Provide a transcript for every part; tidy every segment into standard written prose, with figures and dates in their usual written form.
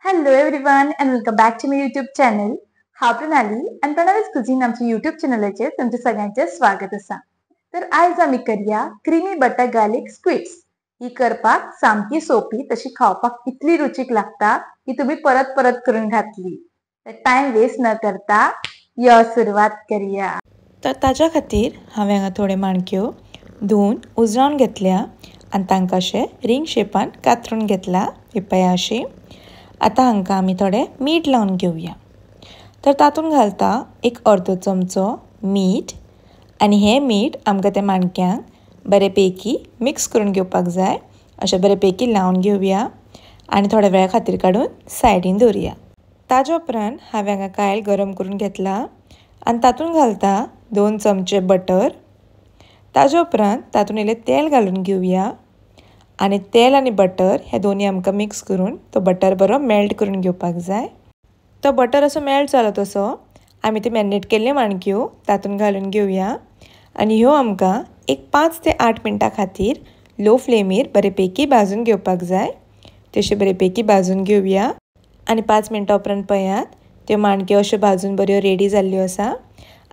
Hello everyone and welcome back to my YouTube channel. हांव प्रणाली आणि प्रणालीज कुझीन आमच्या YouTube चॅनलाचेर तुमचे सगळ्यांचे स्वागत आसा. तर आयज आमी करया क्रीमी बटर गार्लिक स्क्विड्स. ही करपाक सामकी सोपी तशी खावपाक इतली रुचीक लागता की तुम्ही परत परत करून घातली. तर टाइम वेस्ट न करता यो सुरवात करूया. तर ताज्या खातीर हांवें हांगा थोडे माणक्यो धुवन उजरावन घेतल्या आनी तांकां अशें रिंग शेपान कातरून घेतला हे पळया अशी. आतां हांकां आमी थोडें मीठ लावन घेवया. तर तातूंत घालता एक अर्दो चमचो मीठ आनी हें मीठ आमकां त्या माणक्यांक बरे पैकी मिक्स करून घेवपाक जाय. अशें बरे पैकी लावन घेवया आनी थोड्या वेळा खातीर काडून सायडीन दवरया. ताजे उपरांत हांवें हांगा कायल गरम करून घेतला आनी तातूंत घालता 2 चमचे बटर. ताजे उपरांत तातूंत इल्लें तेल घालून घेवया आनी तेल आनी बटर हे दोनी आमकां मिक्स करून तो बटर बरो मेल्ट करून घेवपाक जाय. तो बटर असो मेल्ट जालो तसो आमी ते मॅरिनेट केल्ले माणक्यो तातूंत घालून घेवया आनी ह्यो आमकां एक 5 ते 8 मिनटां खातीर लो फ्लेमीर बरे पैकी भाजून घेवपाक जाय. तशे बरे पैकी भाजून घेवया आनी 5 मिनटां उपरांत पळयात त्यो माणक्यो अश्यो भाजून बऱ्यो रेडी जाल्ल्यो आसा.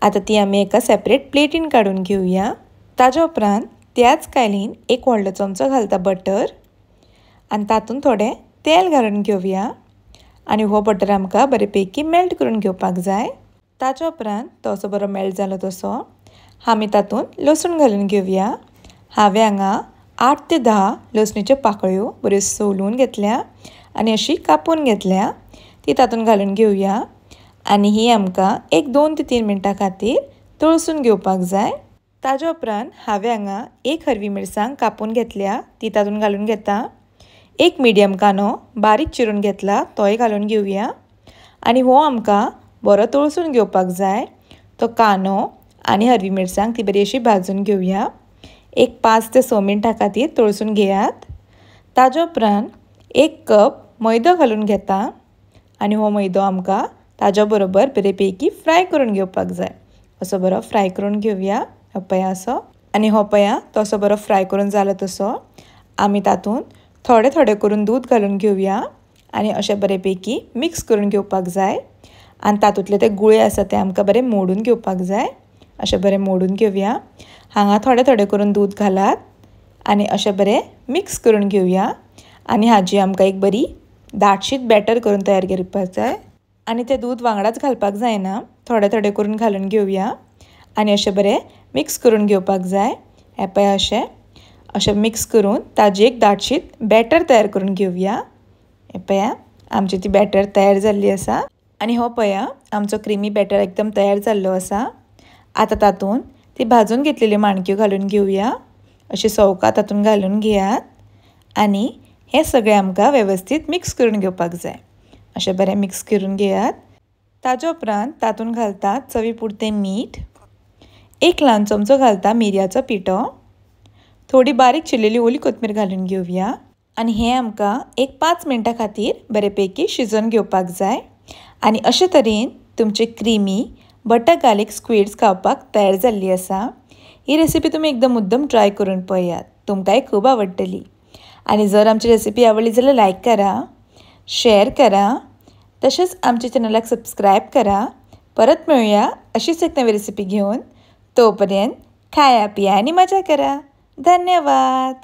आतां ती आमी एका सेपरेट प्लेटीन काडून घेवया. ताजे उपरांत त्याच कायलीन एक व्हडलो चमचो घालता बटर आनी तातूंत थोडें तेल घालून घेवया आनी हो बटर आमकां बरे पैकी मेल्ट करून घेवपाक जाय. ताजे उपरांत तो असो बरो मेल्ट जालो तसो आमी तातूंत लसूण घालून घेवया. हांवें हांगा 8 ते 10 लसणीच्यो पाकळ्यो बऱ्यो सोलून घेतल्या आनी अशी कापून घेतल्या. ती तातूंत घालून घेवया आनी ही आमकां एक 2 ते 3 मिनटां खातीर तळसून घेवपाक जाय. ताजे उपरांत हांवें हांगा एक हरवी मिरसांग कापून घेतल्या ती तातूंत घालून घेता. एक मिडियम कांदो बारीक चिरून घेतला तोय घालून घेवया आनी हो आमकां बरो तळसून घेवपाक जाय. तो कांदो आनी हरवी मिरसांग ती बरी अशी भाजून घेवया. एक 5 ते 6 मिनटां खातीर तळसून घेयात. ताजे उपरांत 1 कप मैदो घालून घेता आनी हो मैदो आमकां ताज्या बरोबर बरे पैकी फ्राय करून घेवपाक जाय. असो बरो फ्राय करून घेवया पया असो आनी हो पया तो असो बरो फ्राय करून जालो तसो आमी तातूंत थोडे थोडे करून दूद घालून घेवया आनी अशें बरे पैकी मिक्स करून घेवपाक जाय. आनी तातूंतले ते गुळे आसा ते आमकां बरे मोडून घेवपाक जाय. अशें बरें मोडून घेवया. हांगा थोडे थोडे करून दूद घालात आनी अशें बरें मिक्स करून घेवया आनी हाजी आमकां एक बरी दाटशीत बॅटर करून तयार करपाक जाय. आनी तें दूद वांगडाच घालपाक जायना, थोडे थोडे करून घालून घेवया आनी अशें बरें मिक्स करून घेवपाक जाय. हे पळय अशें मिक्स करून ताजी एक दाटशीत बॅटर तयार करून घेवया. हे पळया आमची ती बॅटर तयार जाल्ली आसा आनी हो पळया आमचो क्रिमी बॅटर एकदम तयार जाल्लो आसा. आतां तातूंत ती भाजून घेतलेल्यो माणक्यो घालून घेवया. अशी सवका तातूंत घालून घेयात आनी हें सगळें आमकां वेवस्थीत मिक्स करून घेवपाक जाय. अशें बरें मिक्स करून घेयात. ताजे उपरांत तातूंत घालता चवी पुरतें मीठ, एक ल्हान चमचो घालता मिरयाचो पिठो, थोडी बारीक चिरलेली ओली कोथमीर घालून घेवया आनी हें आमकां एक 5 मिनटां खातीर बरे पैकी शिजोवन घेवपाक जाय. आनी अशे तरेन तुमचे क्रिमी बटर गार्लिक स्क्विड्स खावपाक तयार जाल्ली आसा. ही रेसिपी तुमी एकदम मुद्दम ट्राय करून पळयात, तुमकांय खूब आवडटली. आनी जर आमची रेसिपी आवडली जाल्यार लायक करा, शेअर करा, तशेंच आमच्या चॅनलाक सबस्क्रायब करा. परत मेळुया अशीच एक नवी रेसिपी घेवन. तोपर्यंत खाया पिया आनी मजा करा. धन्यवाद.